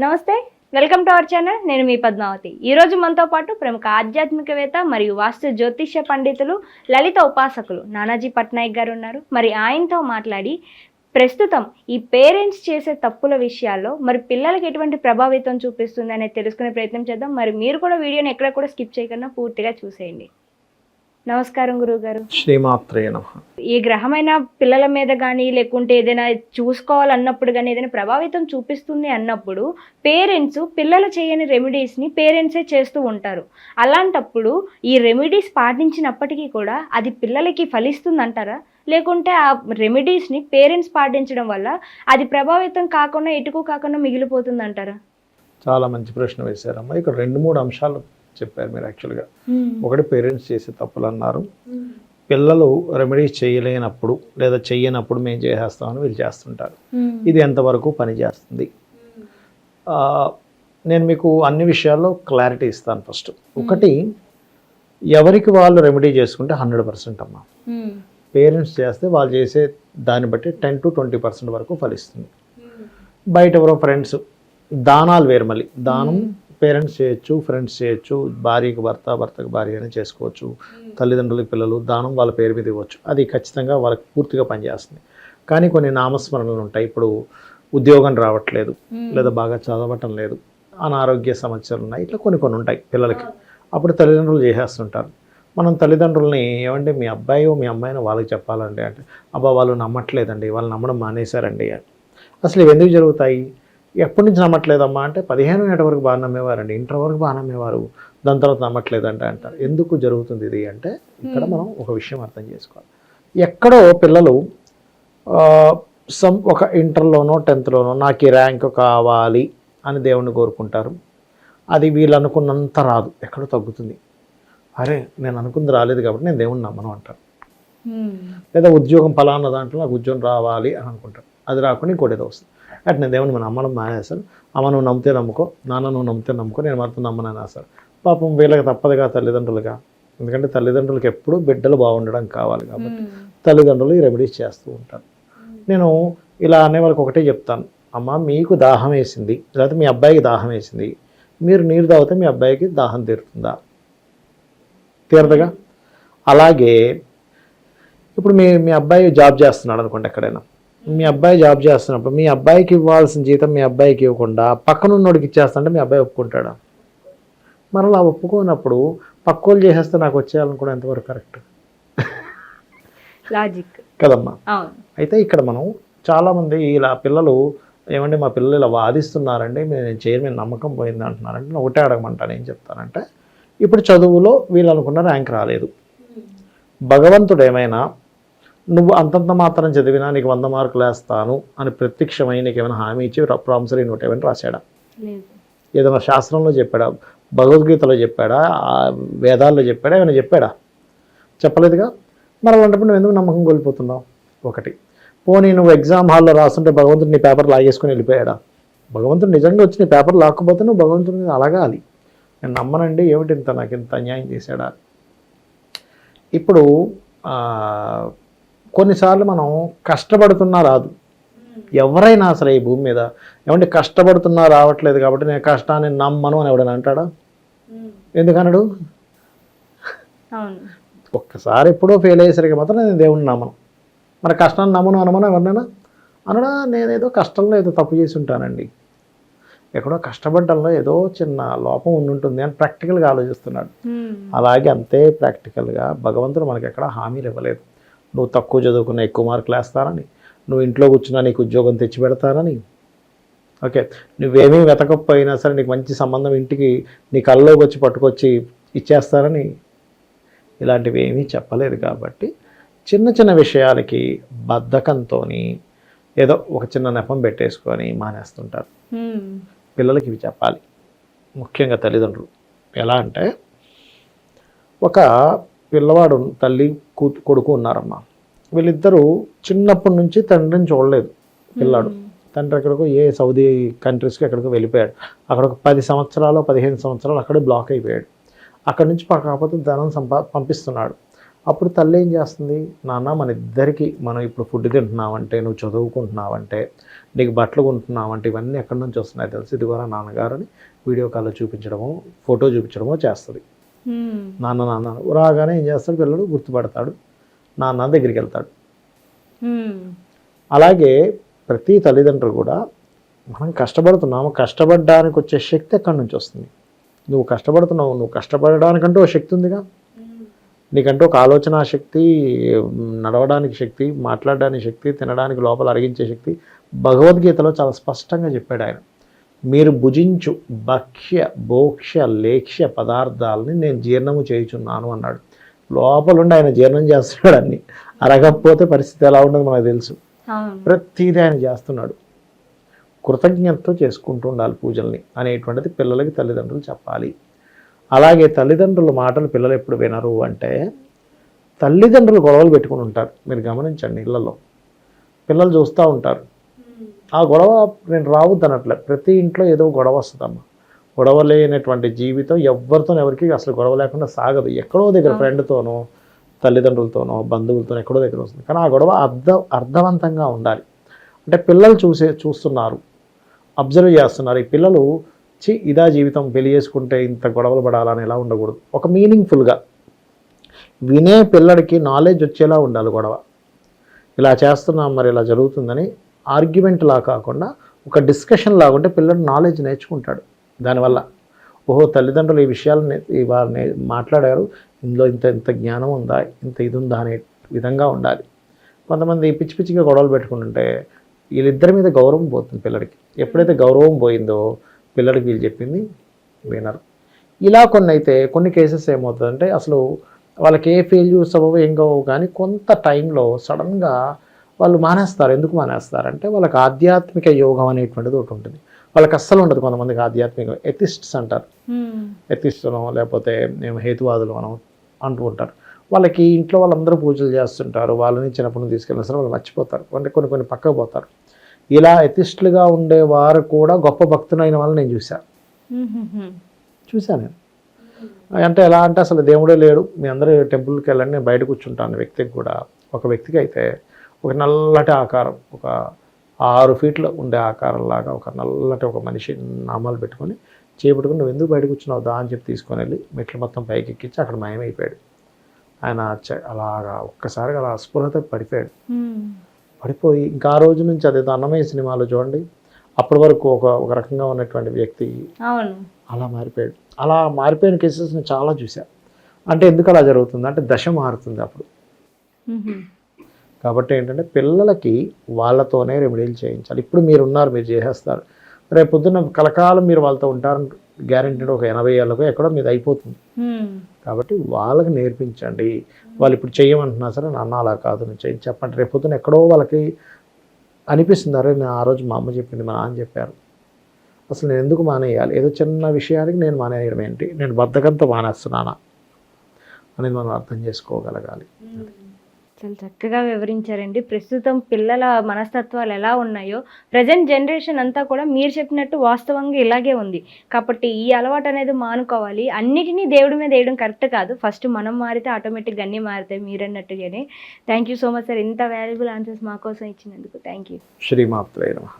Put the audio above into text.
నమస్తే, welcome to our channel. నేను మీ పద్మావతి. ఈరోజు మనతో పాటు ప్రముఖ ఆధ్యాత్మికవేత్త మరియు వాస్తు జ్యోతిష్య పండితులు, లలిత ఉపాసకులు నానాజీ పట్నాయక్ గారు ఉన్నారు. మరి ఆయనతో మాట్లాడి ప్రస్తుతం ఈ పేరెంట్స్ చేసే తప్పుల విషయాల్లో మరి పిల్లలకి ఎటువంటి ప్రభావితం చూపిస్తుంది అనేది తెలుసుకునే ప్రయత్నం చేద్దాం. మరి మీరు కూడా వీడియోని ఎక్కడ కూడా స్కిప్ చేయకుండా పూర్తిగా చూసేయండి. నమస్కారం గురువు గారు. శ్రీమాత్రే నమః. ఈ గ్రహమైన పిల్లల మీద కానీ లేకుంటే ఏదైనా చూసుకోవాలన్నప్పుడు కానీ ఏదైనా ప్రభావితం చూపిస్తుంది అన్నప్పుడు పేరెంట్స్ పిల్లలు చేయని రెమెడీస్ని పేరెంట్సే చేస్తూ ఉంటారు. అలాంటప్పుడు ఈ రెమెడీస్ పాటించినప్పటికీ కూడా అది పిల్లలకి ఫలిస్తుంది అంటారా, లేకుంటే ఆ రెమెడీస్ని పేరెంట్స్ పాటించడం వల్ల అది ప్రభావితం కాకుండా ఎటుకు కాకుండా మిగిలిపోతుంది అంటారా? చాలా మంచి ప్రశ్న వేశారమ్మా. ఇక్కడ 2-3 అంశాలు చెప్పారు మీరు. యాక్చువల్గా ఒకటి పేరెంట్స్ చేసే తప్పులు అన్నారు. పిల్లలు రెమెడీస్ చేయలేనప్పుడు లేదా చెయ్యనప్పుడు మేము చేసేస్తామని వీళ్ళు చేస్తుంటారు. ఇది ఎంతవరకు పనిచేస్తుంది? నేను మీకు అన్ని విషయాల్లో క్లారిటీ ఇస్తాను. ఫస్ట్ ఒకటి, ఎవరికి వాళ్ళు రెమెడీ చేసుకుంటే 100% అమ్మా. పేరెంట్స్ చేస్తే వాళ్ళు చేసే దాన్ని బట్టి 10 to 20% వరకు ఫలిస్తుంది. బయట ఎవరో ఫ్రెండ్స్, దానాలు వేరు. మళ్ళీ దానం పేరెంట్స్ చేయొచ్చు, ఫ్రెండ్స్ చేయొచ్చు, భార్యకు భర్త, భర్తకు భార్య అని చేసుకోవచ్చు, తల్లిదండ్రులకి పిల్లలు, దానం వాళ్ళ పేరు మీద ఇవ్వచ్చు. అది ఖచ్చితంగా వాళ్ళకి పూర్తిగా పనిచేస్తుంది. కానీ కొన్ని నామస్మరణలు ఉంటాయి. ఇప్పుడు ఉద్యోగం రావట్లేదు, లేదా బాగా చదవటం లేదు, అనారోగ్య సమస్యలు ఉన్నాయి, ఇట్లా కొన్ని ఉంటాయి పిల్లలకి. అప్పుడు తల్లిదండ్రులు చేసేస్తుంటారు. మనం తల్లిదండ్రులని ఏమంటే మీ అబ్బాయో మీ అమ్మాయినో వాళ్ళకి చెప్పాలండి అంటే, అబ్బా వాళ్ళు నమ్మట్లేదండి, వాళ్ళు నమ్మడం మానేశారండి. అసలు ఇవి ఎందుకు జరుగుతాయి? ఎప్పటి నుంచి నమ్మట్లేదమ్మా అంటే 15 ఏళ్ళ వరకు బాగా నమ్మేవారండి, ఇంటర్ వరకు బాగా నమ్మేవారు, దాని తర్వాత నమ్మట్లేదంటే అంటారు. ఎందుకు జరుగుతుంది ఇది అంటే, ఇక్కడ మనం ఒక విషయం అర్థం చేసుకోవాలి. ఎక్కడో పిల్లలు ఒక ఇంటర్లోనో 10th నాకు ఈ ర్యాంక్ కావాలి అని దేవుణ్ణి కోరుకుంటారు. అది వీళ్ళు అనుకున్నంత రాదు, ఎక్కడో తగ్గుతుంది. అరే నేను అనుకుంది రాలేదు కాబట్టి నేను దేవుణ్ణి నమ్మను అంటారు. లేదా ఉద్యోగం ఫలానా దాంట్లో నాకు ఉద్యోగం రావాలి అని అనుకుంటారు, అది రాకుండా ఇంకోటి ఏదో వస్తుంది. అటు నేను దేవుని మనం నమ్మడం మానేస్తాను. అమ్మ నువ్వు నమ్మితే నమ్ముకో, నాన్న నువ్వు నమ్మితే నమ్ముకో, నేను మాత్రం నమ్మనని అసలు. పాపం వీళ్ళకి తప్పదుగా తల్లిదండ్రులుగా. ఎందుకంటే తల్లిదండ్రులకి ఎప్పుడు బిడ్డలు బాగుండడం కావాలి కాబట్టి తల్లిదండ్రులు ఈ రెమెడీస్ చేస్తూ ఉంటారు. నేను ఇలా అనే వాళ్ళకి ఒకటే చెప్తాను, అమ్మ మీకు దాహం వేసింది, లేకపోతే మీ అబ్బాయికి దాహం వేసింది, మీరు నీరు తాగితే మీ అబ్బాయికి దాహం తీరుతుందా? తీరదుగా. అలాగే ఇప్పుడు మీ అబ్బాయి జాబ్ చేస్తున్నాడు అనుకోండి, ఎక్కడైనా మీ అబ్బాయి జాబ్ చేస్తున్నప్పుడు మీ అబ్బాయికి ఇవ్వాల్సిన జీతం మీ అబ్బాయికి ఇవ్వకుండా పక్కనున్నోడికి ఇచ్చేస్తుంటే మీ అబ్బాయి ఒప్పుకుంటాడా? మరలా ఒప్పుకోనప్పుడు పక్కోళ్ళు చేసేస్తే నాకు వచ్చేయాలనుకోవడం ఎంతవరకు కరెక్ట్? లాజిక్ కదమ్మా. అయితే ఇక్కడ మనం చాలామంది ఇలా పిల్లలు ఏమంటే మా పిల్లలు ఇలా వాదిస్తున్నారండి, నేను చేయని నమ్మకం పోయింది అంటున్నారంటే నేను ఒకటే అడగమంటాను. ఏం చెప్తానంటే, ఇప్పుడు చదువులో వీళ్ళు అనుకున్న ర్యాంక్ రాలేదు. భగవంతుడు ఏమైనా నువ్వు అంతంత మాత్రం చదివినా నీకు 100 మార్కులు వేస్తాను అని ప్రత్యక్షమై నీకు ఏమైనా హామీ ఇచ్చి ప్రామిసరీ నోట్ ఏమైనా రాశాడా? ఏదైనా శాస్త్రంలో చెప్పాడా? భగవద్గీతలో చెప్పాడా? వేదాల్లో చెప్పాడా? ఏమైనా చెప్పాడా? చెప్పలేదుగా. మరి అలాంటప్పుడు నువ్వు ఎందుకు నమ్మకం కోల్పోతున్నావు? ఒకటి. పోనీ నువ్వు ఎగ్జామ్ హాల్లో రాస్తుంటే భగవంతుడు నీ పేపర్ లాగేసుకుని వెళ్ళిపోయాడా? భగవంతుడు నిజంగా వచ్చి నీ పేపర్ లాక్కపోతే నువ్వు భగవంతుడిని అలగాలి, నేను నమ్మనండి, ఏమిటి ఇంత నాకు ఇంత అన్యాయం చేశాడా? ఇప్పుడు కొన్నిసార్లు మనం కష్టపడుతున్నా రాదు. ఎవరైనా అసలు ఈ భూమి మీద ఏమంటే కష్టపడుతున్నా రావట్లేదు కాబట్టి నేను కష్టాన్ని నమ్మను అని ఎవడైనా అంటాడా? ఎందుకన్నాడు? ఒక్కసారి ఎప్పుడో ఫెయిల్ అయ్యేసరికి మాత్రం నేను దేవుణ్ణి నమ్మను. మరి కష్టాన్ని నమ్మను అనమను ఎవరినైనా అనడా? నేనేదో కష్టంలో ఏదో తప్పు చేసి ఉంటానండి, ఎక్కడో కష్టపడ్డంలో ఏదో చిన్న లోపం ఉండుంటుంది అని ప్రాక్టికల్గా ఆలోచిస్తున్నాడు. అలాగే అంతే ప్రాక్టికల్గా భగవంతుడు మనకి ఎక్కడ హామీలు ఇవ్వలేదు. నువ్వు తక్కువ చదువుకున్న ఎక్కువ మార్కులు వేస్తానని, నువ్వు ఇంట్లో కూర్చున్నా నీకు ఉద్యోగం తెచ్చిపెడతానని, ఓకే నువ్వేమీ వెతకపోయినా సరే నీకు మంచి సంబంధం ఇంటికి నీ కళ్ళలోకి వచ్చి పట్టుకొచ్చి ఇచ్చేస్తారని, ఇలాంటివి ఏమీ చెప్పలేదు. కాబట్టి చిన్న చిన్న విషయాలకి బద్ధకంతో ఏదో ఒక చిన్న నెపం పెట్టేసుకొని మానేస్తుంటారు. పిల్లలకి ఇవి చెప్పాలి, ముఖ్యంగా తల్లిదండ్రులు. ఎలా అంటే, ఒక పిల్లవాడు తల్లి కొడుకు ఉన్నారమ్మా, వీళ్ళిద్దరూ చిన్నప్పటి నుంచి తండ్రిని చూడలేదు. పిల్లాడు తండ్రి ఎక్కడికో సౌదీ కంట్రీస్కి ఎక్కడికో వెళ్ళిపోయాడు. అక్కడ ఒక 10 సంవత్సరాలు 15 సంవత్సరాలు అక్కడే బ్లాక్ అయిపోయాడు. అక్కడి నుంచి కాకపోతే ధనం పంపిస్తున్నాడు. అప్పుడు తల్లి ఏం చేస్తుంది, నాన్న మన ఇద్దరికి మనం ఇప్పుడు ఫుడ్ తింటున్నావంటే, నువ్వు చదువుకుంటున్నావంటే, నీకు బట్టలు కొంటున్నావంటే ఇవన్నీ ఎక్కడి నుంచి వస్తున్నాయి తెలుసు, ఇది కూడా నాన్నగారు అని వీడియో కాల్లో చూపించడమో ఫోటో చూపించడమో చేస్తుంది. నాన్న నాన్న రాగానే ఏం చేస్తాడు, పిల్లడు గుర్తుపడతాడు, నాన్న దగ్గరికి వెళ్తాడు. అలాగే ప్రతి తల్లిదండ్రులు కూడా మనం కష్టపడుతున్నాము, కష్టపడడానికి వచ్చే శక్తి ఎక్కడి నుంచి వస్తుంది, నువ్వు కష్టపడుతున్నావు, నువ్వు కష్టపడడానికంటూ ఒక శక్తి ఉందిగా, నీకంటూ ఒక ఆలోచన శక్తి, నడవడానికి శక్తి, మాట్లాడడానికి శక్తి, తినడానికి లోపల అరిగించే శక్తి భగవద్గీతలో చాలా స్పష్టంగా చెప్పాడు ఆయన. మీరు భుజించు భక్ష్య భోక్ష్య లేక్ష్య పదార్థాలని నేను జీర్ణము చేయుచున్నాను అన్నాడు. లోపలుండి ఆయన జీర్ణం చేస్తున్నాడు అన్ని. అరగకపోతే పరిస్థితి ఎలా ఉండదు మనకు తెలుసు. ప్రతిదీ ఆయన చేస్తున్నాడు. కృతజ్ఞతతో చేసుకుంటూ ఉండాలి పూజల్ని అనేటువంటిది పిల్లలకి తల్లిదండ్రులు చెప్పాలి. అలాగే తల్లిదండ్రుల మాటలు పిల్లలు ఎప్పుడు వినరు అంటే, తల్లిదండ్రులు గొడవలు పెట్టుకుని ఉంటారు. మీరు గమనించండి, ఇళ్లలో పిల్లలు చూస్తూ ఉంటారు. ఆ గొడవ నేను రావద్దు అనట్లే, ప్రతి ఇంట్లో ఏదో గొడవ వస్తుందమ్మా. గొడవ లేనటువంటి జీవితం ఎవరితో ఎవరికి అసలు గొడవ లేకుండా సాగదు. ఎక్కడో దగ్గర ఫ్రెండ్తోనో తల్లిదండ్రులతోనో బంధువులతోనో ఎక్కడో దగ్గర వస్తుంది. కానీ ఆ గొడవ అర్థవంతంగా ఉండాలి. అంటే పిల్లలు చూస్తున్నారు, అబ్జర్వ్ చేస్తున్నారు. ఈ పిల్లలు ఇదా జీవితం, పెళ్లి చేసుకుంటే ఇంత గొడవలు పడాలని ఎలా ఉండకూడదు. ఒక మీనింగ్ఫుల్గా వినే పిల్లడికి నాలెడ్జ్ వచ్చేలా ఉండాలి గొడవ. ఇలా చేస్తున్నాం మరి ఇలా జరుగుతుందని ఆర్గ్యుమెంట్ లా కాకుండా ఒక డిస్కషన్ లాగా ఉంటే పిల్లడు నాలెడ్జ్ నేర్చుకుంటాడు. దానివల్ల ఓహో తల్లిదండ్రులు ఈ విషయాలను వారిని మాట్లాడారు, ఇందులో ఇంత జ్ఞానం ఉందా, ఇంత ఇది ఉందా అనే విధంగా ఉండాలి. కొంతమంది పిచ్చి పిచ్చిగా గొడవలు పెట్టుకుంటుంటే వీళ్ళిద్దరి మీద గౌరవం పోతుంది పిల్లడికి. ఎప్పుడైతే గౌరవం పోయిందో పిల్లడికి వీళ్ళు చెప్పింది వినరు. ఇలా కొన్ని కేసెస్ ఏమవుతుందంటే అసలు వాళ్ళకి ఏ ఫెయిల్యూర్స్ అవ్వవు ఏం కావు, కానీ కొంత టైంలో సడన్గా వాళ్ళు మానేస్తారు. ఎందుకు మానేస్తారంటే వాళ్ళకి ఆధ్యాత్మిక యోగం అనేటువంటిది ఒకటి ఉంటుంది. వాళ్ళకి అస్సలు ఉండదు. కొంతమందికి ఆధ్యాత్మిక ఎథిస్ట్స్ అంటారు, ఎథిస్టులో లేకపోతే మేము హేతువాదులు మనం అంటూ ఉంటారు. వాళ్ళకి ఇంట్లో వాళ్ళందరూ పూజలు చేస్తుంటారు, వాళ్ళని చిన్నప్పుడు తీసుకెళ్ళిన సరే వాళ్ళు మర్చిపోతారు, అంటే కొన్ని పక్కకు పోతారు. ఇలా ఎథిస్టులుగా ఉండేవారు కూడా గొప్ప భక్తులైన వాళ్ళని నేను చూశాను నేను. అంటే ఎలా అంటే అసలు దేవుడే లేడు, మీ అందరూ టెంపుల్కి వెళ్ళండి, నేను బయట కూర్చుంటాను వ్యక్తికి కూడా. ఒక వ్యక్తికి అయితే ఒక నల్లటి ఆకారం, ఒక 6 ఫీట్లు ఉండే ఆకారంలాగా ఒక నల్లటి ఒక మనిషి నామాలు పెట్టుకొని చేపట్టుకుని నువ్వు ఎందుకు బయట కూర్చున్నావు దా అని చెప్పి తీసుకొని వెళ్ళి మెట్లు మొత్తం పైకి ఎక్కించి అక్కడ మాయమైపోయాడు. ఆయన అలాగా ఒక్కసారిగా అలా అస్పృహత పడిపోయాడు. పడిపోయి ఇంకా ఆ రోజు నుంచి అదేదో అన్నమయ్య సినిమాలో చూడండి, అప్పటి వరకు ఒక రకంగా ఉన్నటువంటి వ్యక్తి అలా మారిపోయాడు. అలా మారిపోయిన కేసెస్ నేను చాలా చూశాను. అంటే ఎందుకు అలా జరుగుతుంది అంటే దశ మారుతుంది అప్పుడు. కాబట్టి ఏంటంటే పిల్లలకి వాళ్ళతోనే రెమెడీలు చేయించాలి. ఇప్పుడు మీరున్నారు, మీరు చేసేస్తారు, రేపు పొద్దున్న కలకాలం మీరు వాళ్ళతో ఉంటారని గ్యారెంటీ ఒక 80 ఏళ్ళకు ఎక్కడో మీద అయిపోతుంది. కాబట్టి వాళ్ళకి నేర్పించండి. వాళ్ళు ఇప్పుడు చేయమంటున్నా సరే నాన్న అలా కాదు నేను చేయి చెప్పండి. రేపు పొద్దున్న ఎక్కడో వాళ్ళకి అనిపిస్తుంది, అరే నేను ఆ రోజు మా అమ్మ చెప్పింది, మా నాన్న చెప్పారు, అసలు నేను ఎందుకు మానేయాలి, ఏదో చిన్న విషయానికి నేను మానేయడం ఏంటి, నేను బద్ధకంతో మానేస్తున్నానా అనేది మనం అర్థం చేసుకోగలగాలి. చాలా చక్కగా వివరించారండి. ప్రస్తుతం పిల్లల మనస్తత్వాలు ఎలా ఉన్నాయో, ప్రజెంట్ జనరేషన్ అంతా కూడా మీరు చెప్పినట్టు వాస్తవంగా ఇలాగే ఉంది. కాబట్టి ఈ అలవాటు అనేది మానుకోవాలి. అన్నిటినీ దేవుడి మీద వేయడం కరెక్ట్ కాదు. ఫస్ట్ మనం మారితే ఆటోమేటిక్గా అన్నీ మారుతాయి మీరన్నట్టుగానే. Thank you so much sir, ఇంత వాల్యుబుల్ ఆన్సర్స్ మా కోసం ఇచ్చినందుకు. Thank you. శ్రీమాత్రే నమః.